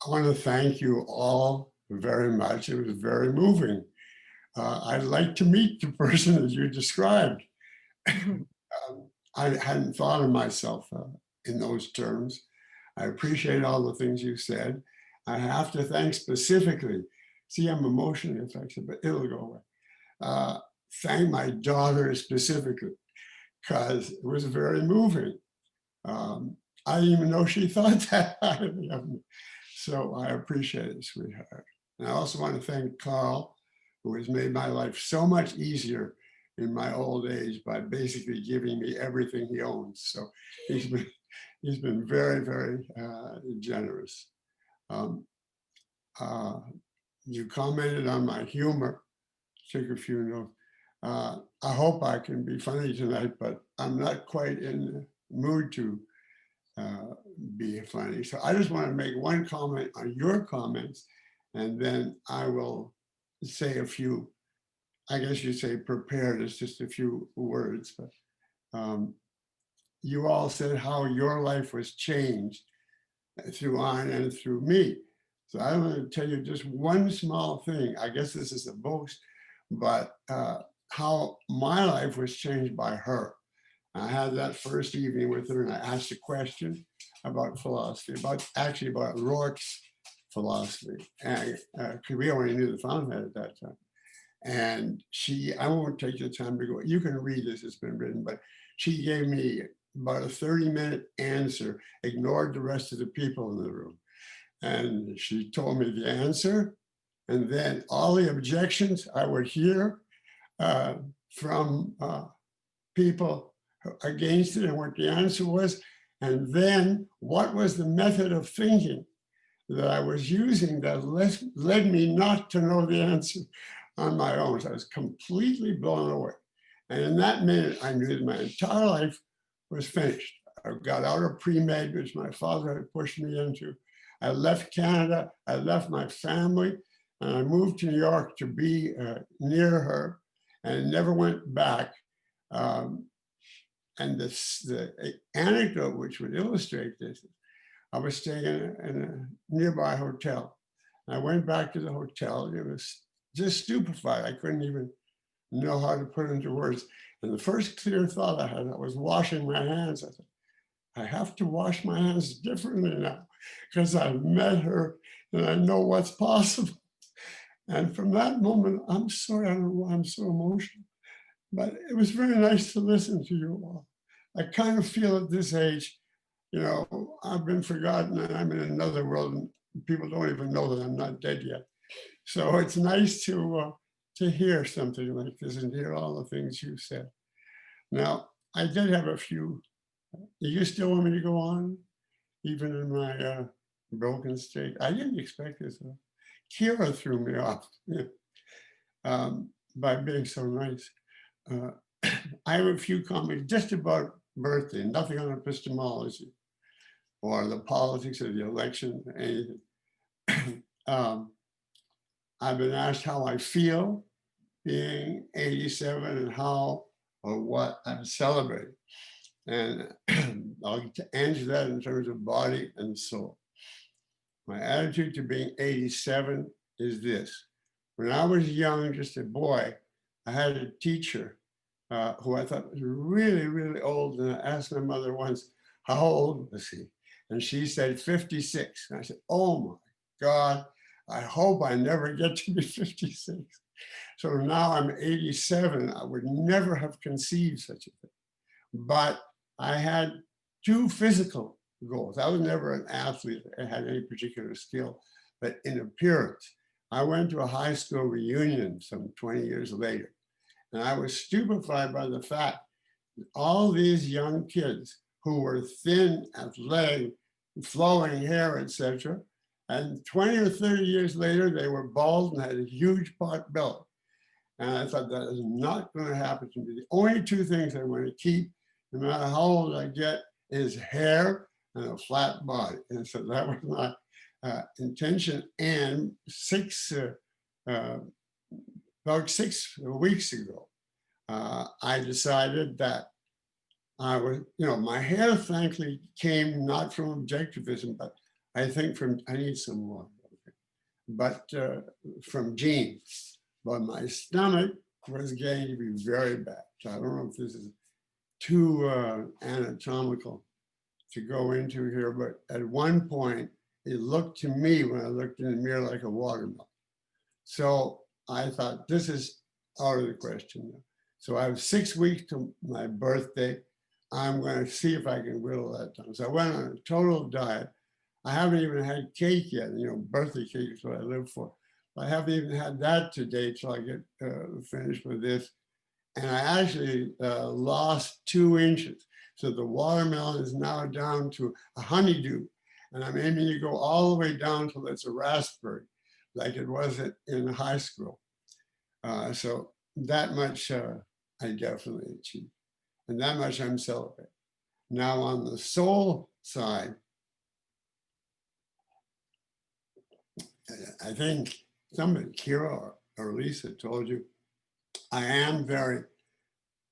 I want to thank you all very much. It was very moving. I'd like to meet the person that you described. I hadn't thought of myself in those terms. I appreciate all the things you said. I have to thank specifically, see, I'm emotionally affected, but it'll go away. Thank my daughter specifically, because it was very moving. I didn't even know she thought that of me. So I appreciate it, sweetheart. And I also want to thank Carl, who has made my life so much easier in my old age by basically giving me everything he owns. So he's been very, very generous. Um, you commented on my humor. Take a few notes. I hope I can be funny tonight, but I'm not quite in the mood to be funny. So I just want to make one comment on your comments, and then I will say a few, I guess you say prepared, it's just a few words, but you all said how your life was changed through Anne and through me. So I want to tell you just one small thing. I guess this is a boast, but how my life was changed by her. I had that first evening with her and I asked a question about philosophy, actually about Rourke's philosophy. And because we only knew the fountainhead at that time. And I won't take the time to go, you can read this, it's been written, but she gave me about a 30-minute answer, ignored the rest of the people in the room. And she told me the answer. And then all the objections I would hear from people against it and what the answer was. And then what was the method of thinking that I was using that led me not to know the answer on my own. So I was completely blown away. And in that minute, I knew that my entire life was finished. I got out of pre-med, which my father had pushed me into. I left Canada, I left my family, and I moved to New York to be near her and never went back. And the anecdote which would illustrate this, I was staying in a nearby hotel. I went back to the hotel. It was just stupefied. I couldn't even know how to put it into words. And the first clear thought I had, I was washing my hands. I thought, I have to wash my hands differently now because I've met her and I know what's possible. And from that moment, I'm sorry, I don't know why I'm so emotional, but it was very nice to listen to you all. I kind of feel at this age, you know, I've been forgotten and I'm in another world and people don't even know that I'm not dead yet. So it's nice to hear something like this and hear all the things you said. Now, I did have a few. Do you still want me to go on, even in my broken state? I didn't expect this. Kira threw me off by being so nice. I have a few comments just about birthday, nothing on epistemology or the politics of the election, anything. I've been asked how I feel being 87 and how or what I'm celebrating. And I'll answer that in terms of body and soul. My attitude to being 87 is this. When I was young, just a boy, I had a teacher who I thought was really, really old. And I asked my mother once, how old was he? And she said 56. And I said, oh my God, I hope I never get to be 56. So now I'm 87. I would never have conceived such a thing. But I had two physical goals. I was never an athlete that had any particular skill, but in appearance. I went to a high school reunion some 20 years later, and I was stupefied by the fact that all these young kids who were thin, athletic, flowing hair, etc., and 20 or 30 years later, they were bald and had a huge pot belly. And I thought that is not going to happen to me. The only two things I want to keep, no matter how old I get, is hair and a flat body. And so that was my intention. And about 6 weeks ago, I decided that I was, my hair thankfully came not from objectivism, but I think I need some water, okay. But from Jean. But my stomach was getting to be very bad. So I don't know if this is too anatomical to go into here, but at one point, it looked to me when I looked in the mirror like a watermelon. So I thought, this is out of the question. So I have 6 weeks to my birthday. I'm going to see if I can whittle that down. So I went on a total diet. I haven't even had cake yet. You know, birthday cake is what I live for. I haven't even had that today till I get finished with this. And I actually lost 2 inches. So the watermelon is now down to a honeydew. And I'm aiming to go all the way down till it's a raspberry, like it was in high school. So that much I definitely achieved. And that much I'm celebrating. Now on the soul side, I think somebody, Kira or Lisa, told you, I am very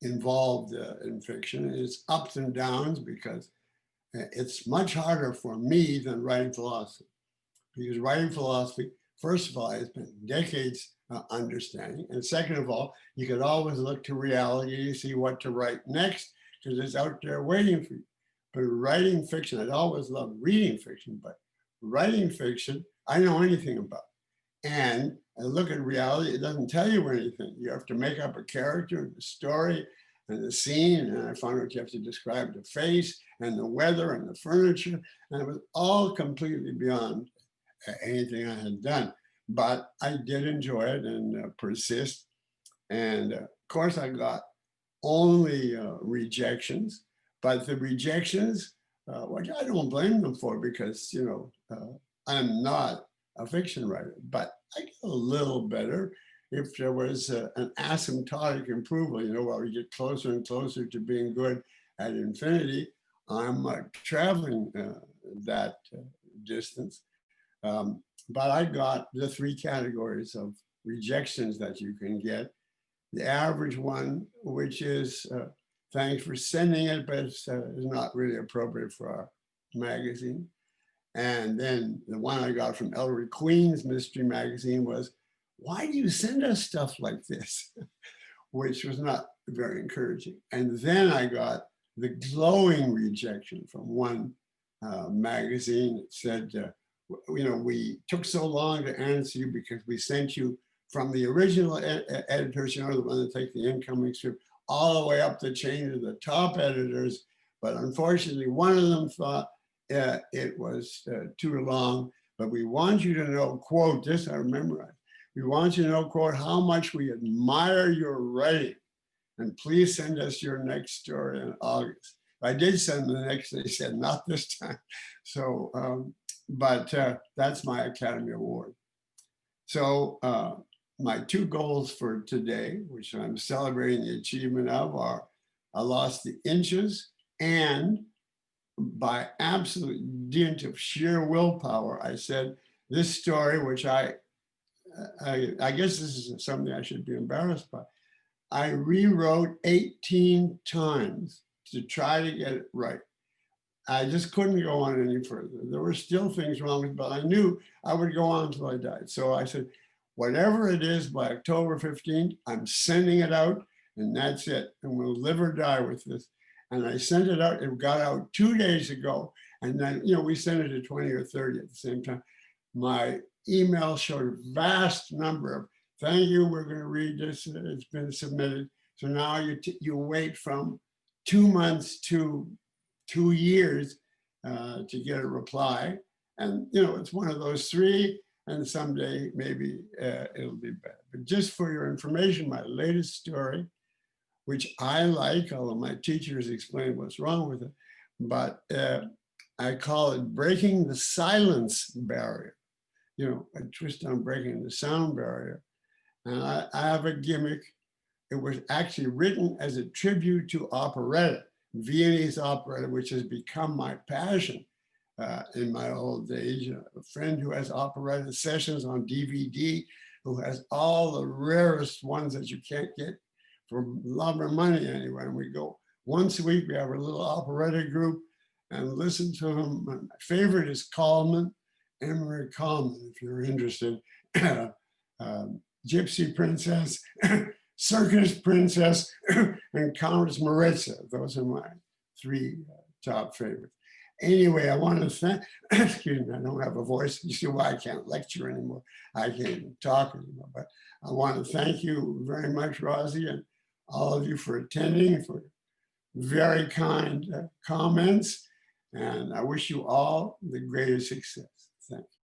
involved in fiction. It's ups and downs because it's much harder for me than writing philosophy. Because writing philosophy, first of all, has been decades understanding. And second of all, you could always look to reality to see what to write next because it's out there waiting for you. But writing fiction, I'd always loved reading fiction, but writing fiction, I know anything about. And I look at reality, it doesn't tell you anything. You have to make up a character, the story, and the scene. And I found out you have to describe the face and the weather and the furniture. And it was all completely beyond anything I had done. But I did enjoy it and persist. And of course, I got only rejections. But the rejections, which I don't blame them for because, you know, I'm not a fiction writer, but I get a little better if there was an asymptotic improvement, you know, while we get closer and closer to being good at infinity. I'm traveling that distance. But I got the 3 categories of rejections that you can get. The average one, which is thanks for sending it, but it's not really appropriate for our magazine. And then the one I got from Ellery Queen's mystery magazine was, why do you send us stuff like this? Which was not very encouraging. And then I got the glowing rejection from one magazine that said, you know, we took so long to answer you because we sent you from the original editors, you know, the one that take the incoming script, all the way up the chain to the top editors. But unfortunately, one of them thought it was too long, but we want you to know, quote, this I remember, we want you to know, quote, how much we admire your writing. And please send us your next story in August. I did send them the next, they said, not this time. So, but that's my Academy Award. So my 2 goals for today, which I'm celebrating the achievement of, are I lost the inches, and by absolute dint of sheer willpower, I said this story, which I guess this is something I should be embarrassed by. I rewrote 18 times to try to get it right. I just couldn't go on any further. There were still things wrong with it, but I knew I would go on until I died. So I said, whatever it is by October 15th, I'm sending it out, and that's it. And we'll live or die with this. And I sent it out. It got out 2 days ago. And then, you know, we sent it to 20 or 30 at the same time. My email showed a vast number of, thank you, we're going to read this. It's been submitted. So now you wait from 2 months to 2 years to get a reply. And, you know, it's one of those 3, and someday maybe it'll be better. But just for your information, my latest story, which I like, although my teachers explain what's wrong with it, but I call it breaking the silence barrier. You know, a twist on breaking the sound barrier. And I have a gimmick. It was actually written as a tribute to operetta, Viennese operetta, which has become my passion in my old age. A friend who has operetta sessions on DVD, who has all the rarest ones that you can't get for love or money anyway. And we go once a week, we have a little operetta group, and listen to them. My favorite is Coleman, Emery Coleman, if you're interested. Gypsy Princess, Circus Princess, and Countess Maritza. Those are my three top favorites. Anyway, I want to thank, excuse me, I don't have a voice. You see why I can't lecture anymore. I can't talk anymore, but I want to thank you very much, Rosie, and all of you for attending, for very kind comments. And I wish you all the greatest success. Thank you.